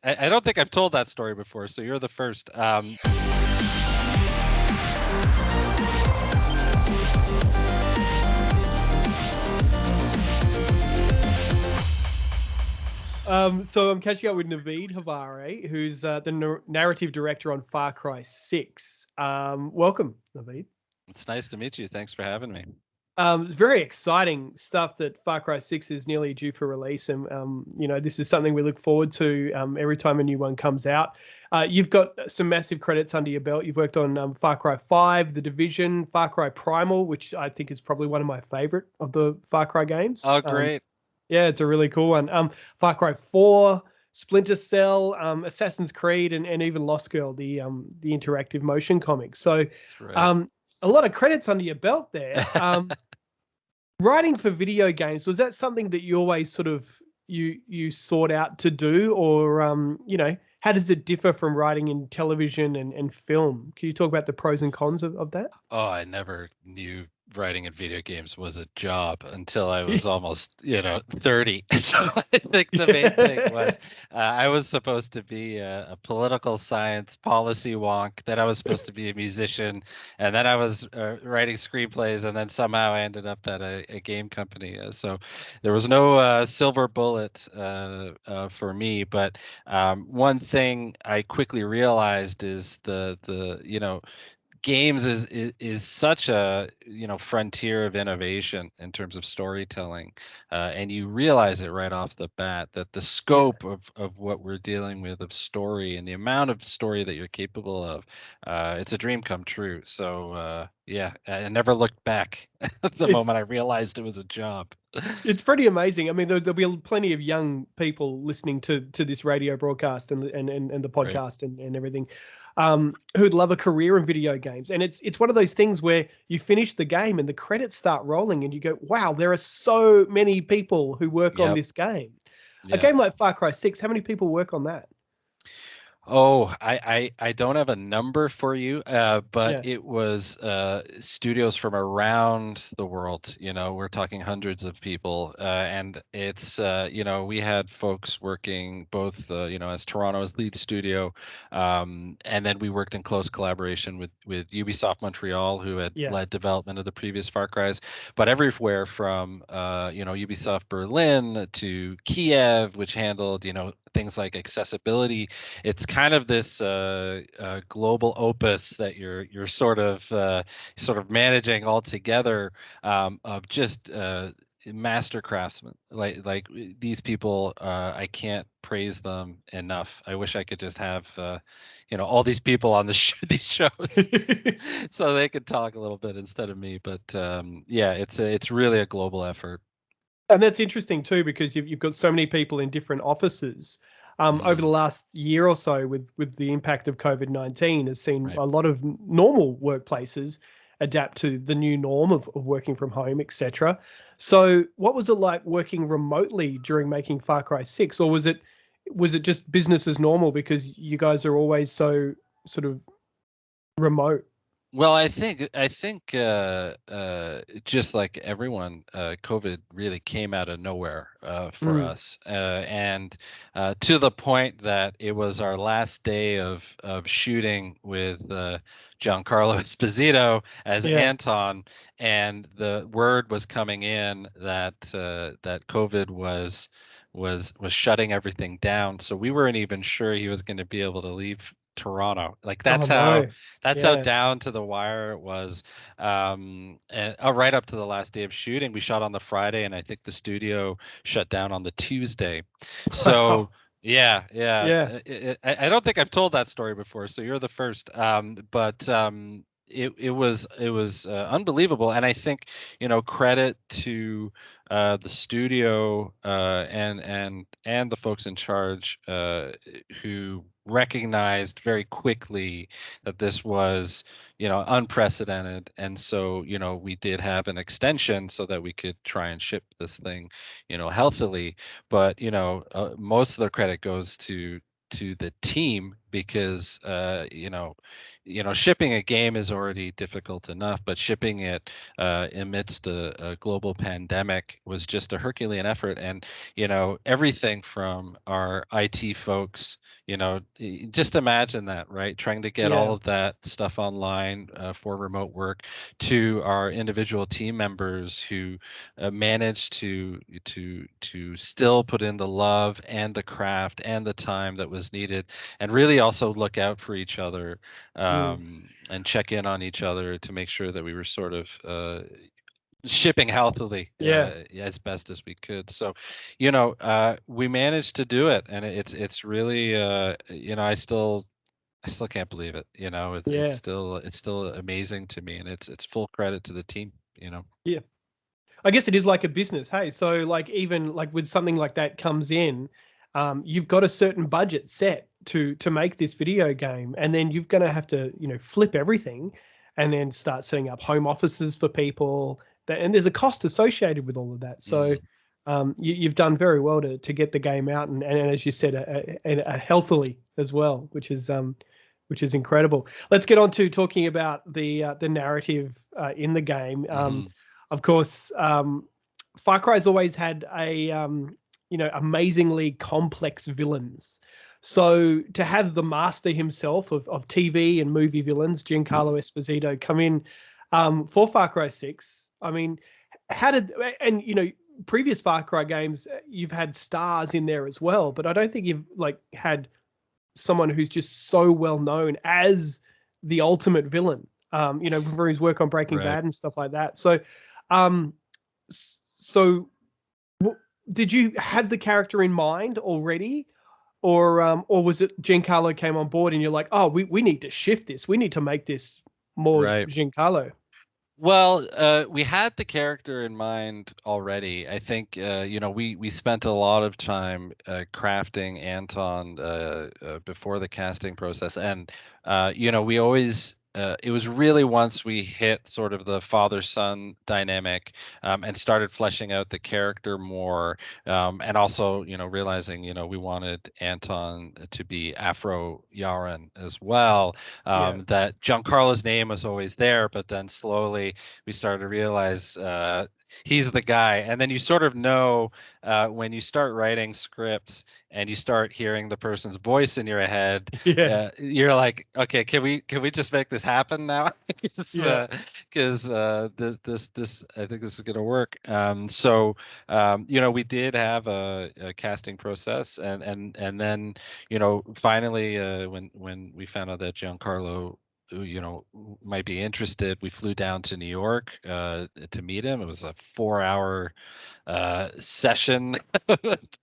I don't think I've told that story before, so you're the first. So I'm catching up with Navid Khavari, who's the narrative director on Far Cry 6. Welcome, Navid. It's nice to meet you. Thanks for having me. It's very exciting stuff that Far Cry 6 is nearly due for release. And, this is something we look forward to every time a new one comes out. You've got some massive credits under your belt. You've worked on Far Cry 5, The Division, Far Cry Primal, which I think is probably one of my favorite of the Far Cry games. Oh, great. Yeah, it's a really cool one. Far Cry 4, Splinter Cell, Assassin's Creed, and even Lost Girl, the interactive motion comic. So, Right. a lot of credits under your belt there. Writing for video games, was that something that you always sort of you sought out to do, or how does it differ from writing in television and film? Can you talk about the pros and cons of that? Oh, I never knew writing in video games was a job until I was almost, 30. So I think the main thing was I was supposed to be a political science policy wonk. Then I was supposed to be a musician, and then I was writing screenplays, and then somehow I ended up at a game company. So there was no silver bullet for me. But one thing I quickly realized is the games is such a frontier of innovation in terms of storytelling, and you realize it right off the bat that the scope of what we're dealing with of story and the amount of story that you're capable of, it's a dream come true. So yeah, I never looked back the moment I It's realized it was a job. It's pretty amazing. I mean, there'll be plenty of young people listening to this radio broadcast and the Right. podcast and everything, who'd love a career in video games. And it's one of those things where you finish the game and the credits start rolling, and you go, "Wow, there are so many people who work on Yep. this game." A Yeah. game like Far Cry 6, how many people work on that? Oh, I don't have a number for you, but Yeah, it was studios from around the world. We're talking hundreds of people, and it's we had folks working both as Toronto as lead studio, and then we worked in close collaboration with Ubisoft Montreal, who had yeah, led development of the previous Far Cry's, but everywhere from Ubisoft Berlin to Kiev, which handled things like accessibility. It's kind of this global opus that you're sort of managing all together, of just master craftsmen. Like these people, I can't praise them enough. I wish I could just have all these people on these shows so they could talk a little bit instead of me. But yeah, it's really a global effort. and that's interesting too, because you've got so many people in different offices. Over the Mm, last year or so, with the impact of COVID-19, has seen right. a lot of normal workplaces adapt to the new norm of working from home, etc. So, what was it like working remotely during making Far Cry 6, or was it just business as normal because you guys are always so sort of remote? Well, I think just like everyone, COVID really came out of nowhere for Mm, us, and to the point that it was our last day of shooting with Giancarlo Esposito as yeah. Anton, and the word was coming in that that COVID was shutting everything down. So we weren't even sure he was going to be able to leave Toronto. Like Oh that's how no. that's how Yeah. down to the wire it was. And right up to the last day of shooting, we shot on the Friday, and I think the studio shut down on the Tuesday. So Wow. yeah, yeah. Yeah. I don't think I've told that story before, so you're the first. But it was unbelievable, and I think credit to the studio and the folks in charge who recognized very quickly that this was unprecedented, and so we did have an extension so that we could try and ship this thing healthily. But most of the credit goes to the team because shipping a game is already difficult enough, but shipping it amidst a global pandemic was just a Herculean effort. And everything from our IT folks, just imagine that, right? Trying to get all Yeah. of that stuff online for remote work, to our individual team members who managed to still put in the love and the craft and the time that was needed, and really also look out for each other, Mm. and check in on each other to make sure that we were sort of shipping healthily Yeah. as best as we could. So, we managed to do it, and it's really I still can't believe it. Yeah. It's still amazing to me, and it's full credit to the team. Yeah. I guess it is like a business. Hey, so like even like with something like that comes in, you've got a certain budget set to make this video game, and then you're going to have to flip everything, and then start setting up home offices for people. And there's a cost associated with all of that. So Mm, you've done very well to get the game out, and as you said, a healthily as well, which is incredible. Let's get on to talking about the narrative in the game. mhm, Of course, Far Cry's always had amazingly complex villains. So to have the master himself of TV and movie villains, Giancarlo Esposito, come in for Far Cry 6, I mean, how did, and previous Far Cry games, you've had stars in there as well, but I don't think you've like had someone who's just so well known as the ultimate villain. For his work on Breaking right. Bad and stuff like that. So, um, so did you have the character in mind already, or was it Giancarlo came on board and you're like, oh, we need to shift this. We need to make this more Right. Giancarlo. Well, we had the character in mind already. I think we spent a lot of time crafting Anton before the casting process, and we always. It was really once we hit sort of the father-son dynamic, and started fleshing out the character more, and also realizing we wanted Anton to be Afro-Yaren as well, Yeah. that Giancarlo's name was always there, but then slowly we started to realize he's the guy. And then you sort of know when you start writing scripts and you start hearing the person's voice in your head, Yeah. you're like, okay, can we just make this happen now? Because Yeah. this I think this is going to work. So we did have a casting process, and then finally when we found out that Giancarlo who might be interested, we flew down to New York to meet him. It was a 4-hour session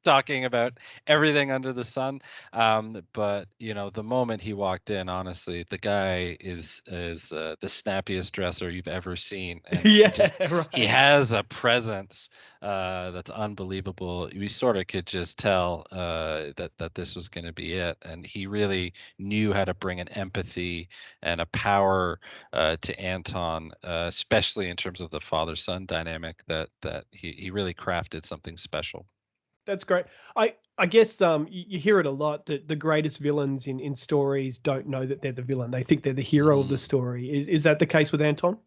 talking about everything under the sun. But the moment he walked in, honestly, the guy is the snappiest dresser you've ever seen, and Yeah. he Right. has a presence that's unbelievable. We sort of could just tell that this was going to be it, and he really knew how to bring an empathy and a power to Anton, especially in terms of the father-son dynamic, that he really crafted something special. That's great. I guess you hear it a lot that the greatest villains in stories don't know that they're the villain. They think they're the hero of the Mhm. story. Is that the case with Anton?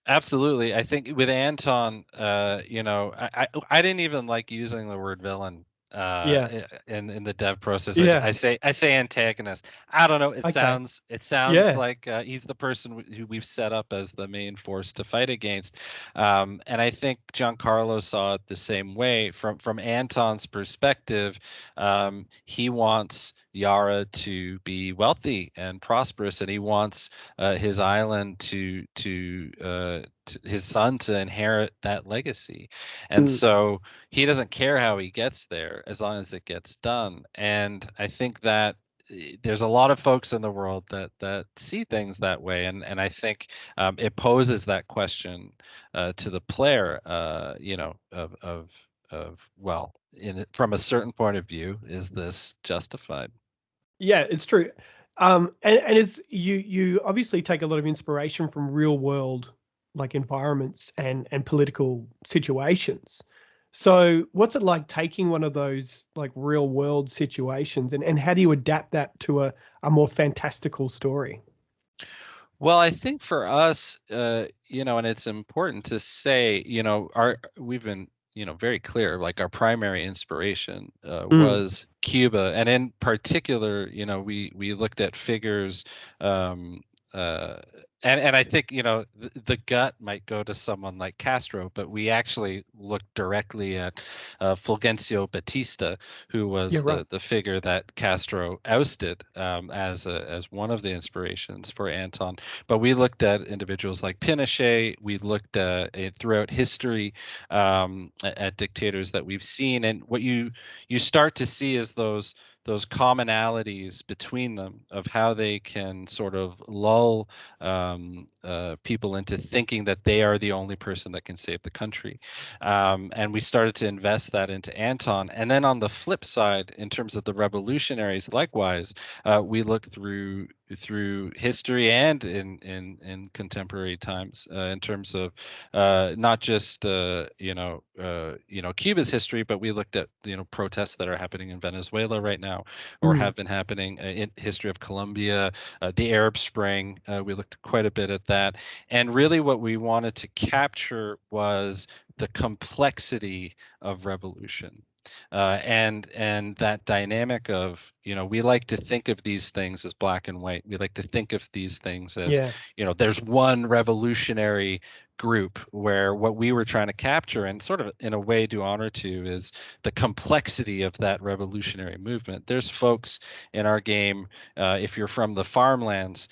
Absolutely. I think with Anton, I didn't even like using the word villain Yeah. in the dev process. Yeah. I say antagonist. I don't know. It Okay. sounds it sounds Yeah. like he's the person who we've set up as the main force to fight against. And I think Giancarlo saw it the same way. From Anton's perspective, he wants Yara to be wealthy and prosperous, and he wants his island to his son to inherit that legacy. And Mm. so he doesn't care how he gets there as long as it gets done. And I think that there's a lot of folks in the world that see things that way, and I think it poses that question to the player, of well, from a certain point of view, is this justified? Yeah, it's true. And it's you obviously take a lot of inspiration from real world like environments and political situations. So, what's it like taking one of those like real world situations, and how do you adapt that to a more fantastical story? Well, I think for us, and it's important to say, we've been, very clear, like our primary inspiration Mm, was Cuba, and in particular, we looked at figures, um, uh, and I think, the gut might go to someone like Castro, but we actually looked directly at Fulgencio Batista, who yeah, was right. the figure that Castro ousted as one of the inspirations for Anton. But we looked at individuals like Pinochet. We looked at it throughout history, at dictators that we've seen, and what you start to see is those commonalities between them of how they can sort of lull people into thinking that they are the only person that can save the country. And we started to invest that into Anton. And then on the flip side, in terms of the revolutionaries, likewise, we look through history and in contemporary times, in terms of not just Cuba's history, but we looked at protests that are happening in Venezuela right now, or Mm, have been happening in history of Colombia, the Arab Spring. We looked quite a bit at that, and really what we wanted to capture was the complexity of revolution, and that dynamic of, we like to think of these things as black and white. We like to think of these things as, yeah, there's one revolutionary group, where what we were trying to capture and sort of in a way do honor to is the complexity of that revolutionary movement. There's folks in our game, if you're from the farmlands,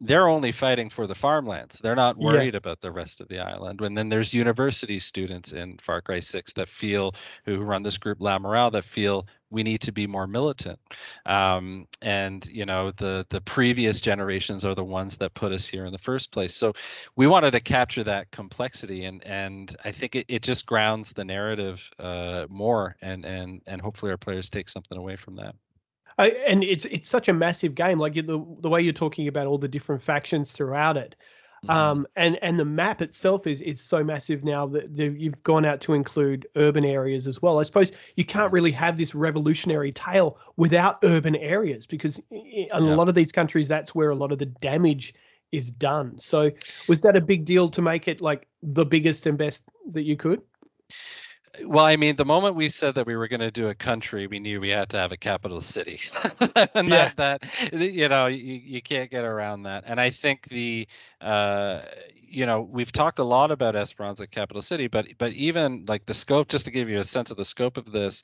they're only fighting for the farmlands. They're not yeah, worried about the rest of the island. And then there's university students in Far Cry 6 that feel, who run this group La Morale, that feel we need to be more militant. And the previous generations are the ones that put us here in the first place. So we wanted to capture that complexity, and I think it just grounds the narrative more, and hopefully our players take something away from that. and it's such a massive game. Like the way you're talking about all the different factions throughout it, Hmm. and the map itself is so massive now that you've gone out to include urban areas as well. I suppose you can't really have this revolutionary tale without urban areas, because in a Yeah. lot of these countries, that's where a lot of the damage is done. So was that a big deal to make it like the biggest and best that you could? Well, I mean, the moment we said that we were going to do a country, we knew we had to have a capital city, and Yeah, you can't get around that. And I think uh, we've talked a lot about Esperanza capital city, but even like the scope, just to give you a sense of the scope of this,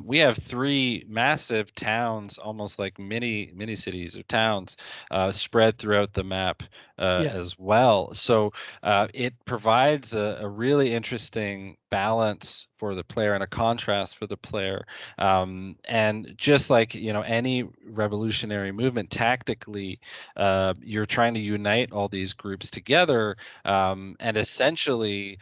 we have three massive towns, almost like mini cities or towns, spread throughout the map yeah, as well. So it provides a really interesting balance for the player and a contrast for the player. And just like any revolutionary movement, tactically, you're trying to unite all these groups together, and essentially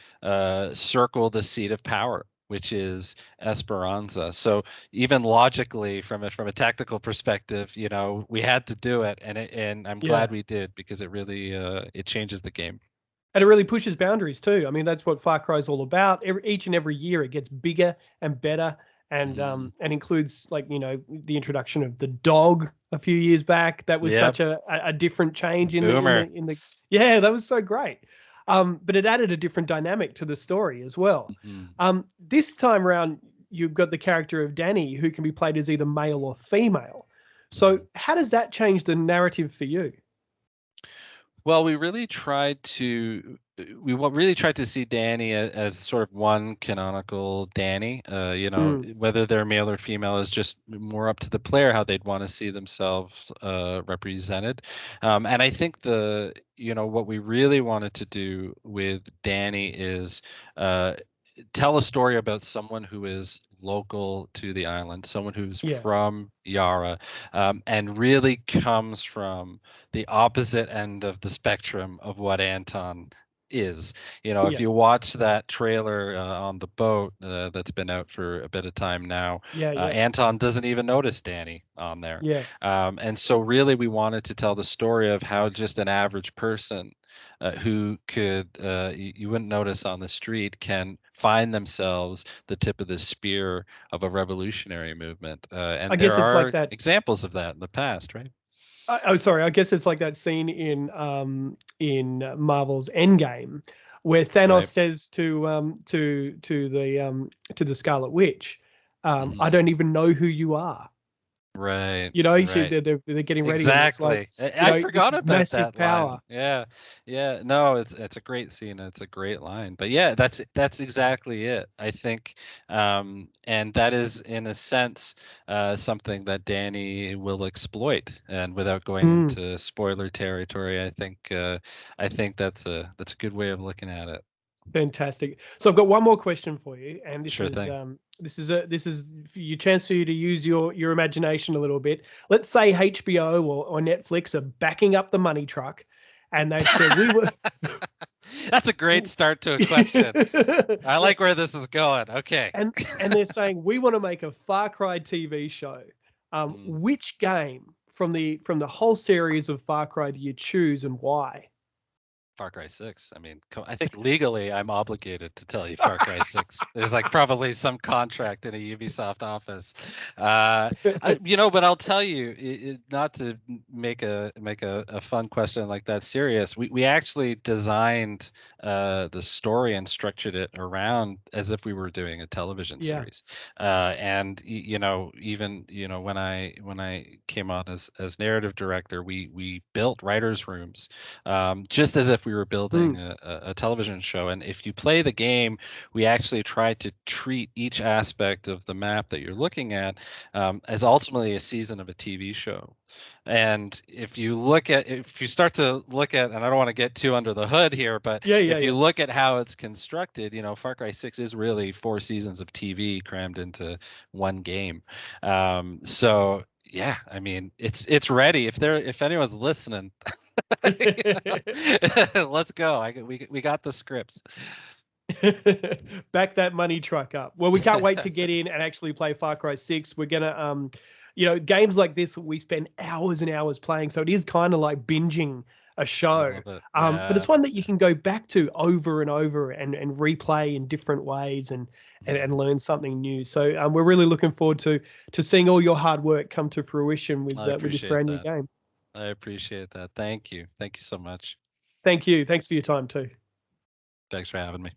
circle the seat of power, which is Esperanza. So even logically, from a tactical perspective, we had to do it, and I'm glad yeah. we did, because it really it changes the game. And it really pushes boundaries too. I mean, that's what Far Cry is all about. Each and every year, it gets bigger and better, Hmm. and includes, like, the introduction of the dog a few years back. That was Yep. such a different change in the Boomer. yeah, that was so great. But it added a different dynamic to the story as well. Mhm. This time around, you've got the character of Danny, who can be played as either male or female. So Mhm. how does that change the narrative for you? Well, we really tried to see Danny as sort of one canonical Danny. Mm, Whether they're male or female is just more up to the player how they'd want to see themselves represented. And I think what we really wanted to do with Danny is uh, tell a story about someone who is local to the island, someone who's yeah, from Yara, and really comes from the opposite end of the spectrum of what Anton is. If yeah, you watch that trailer on the boat that's been out for a bit of time now, yeah, yeah, Anton doesn't even notice Danny on there. yeah. And so really we wanted to tell the story of how just an average person who could you wouldn't notice on the street can find themselves the tip of the spear of a revolutionary movement. I And there guess it's like are that. examples of that in the past, right? Oh, sorry. I guess it's like that scene in Marvel's Endgame, where Thanos Right. says to the Scarlet Witch, "I Hmm. don't even know who you are." Right. You know, Right. they're getting ready, and it's like, Exactly. I this forgot about massive that line. power. Yeah. Yeah. No, it's a great scene. It's a great line. But yeah, that's exactly it. I think and that is in a sense something that Danny will exploit. And without going Mm. into spoiler territory, I think that's a good way of looking at it. Fantastic. So I've got one more question for you, and Sure thing. this is your chance for you to use your imagination a little bit. Let's say HBO or Netflix are backing up the money truck, and they've said we were. That's a great start to a question. I like where this is going. Okay. and and they're saying we want to make a Far Cry TV show. Mm. Which game from the whole series of Far Cry do you choose, and why? Far Cry 6. I mean, I think legally I'm obligated to tell you Far Cry 6. There's like probably some contract in a Ubisoft office. But I'll tell you, not to make a fun question like that serious. We actually designed the story and structured it around as if we were doing a television Yeah. series. And even when I came on as narrative director, we built writers' rooms just as if we were building Mm. a television show. And if you play the game, we actually try to treat each aspect of the map that you're looking at as ultimately a season of a TV show. And if you start to look at, and I don't want to get too under the hood here, but Yeah, yeah, if you yeah. look at how it's constructed, Far Cry 6 is really 4 seasons of TV crammed into one game. So yeah, I mean, it's ready. If anyone's listening, let's go. We got the scripts. Back that money truck up. Well, we can't wait to get in and actually play Far Cry 6. We're gonna games like this we spend hours and hours playing, so it is kind of like binging a I show. love it. But Yeah. it's one that you can go back to over and over and replay in different ways and Mhm. learn something new. So we're really looking forward to seeing all your hard work come to fruition I with this appreciate brand new that. game. I appreciate that. Thank you. Thank you so much. Thank you. Thanks for your time too. Thanks for having me.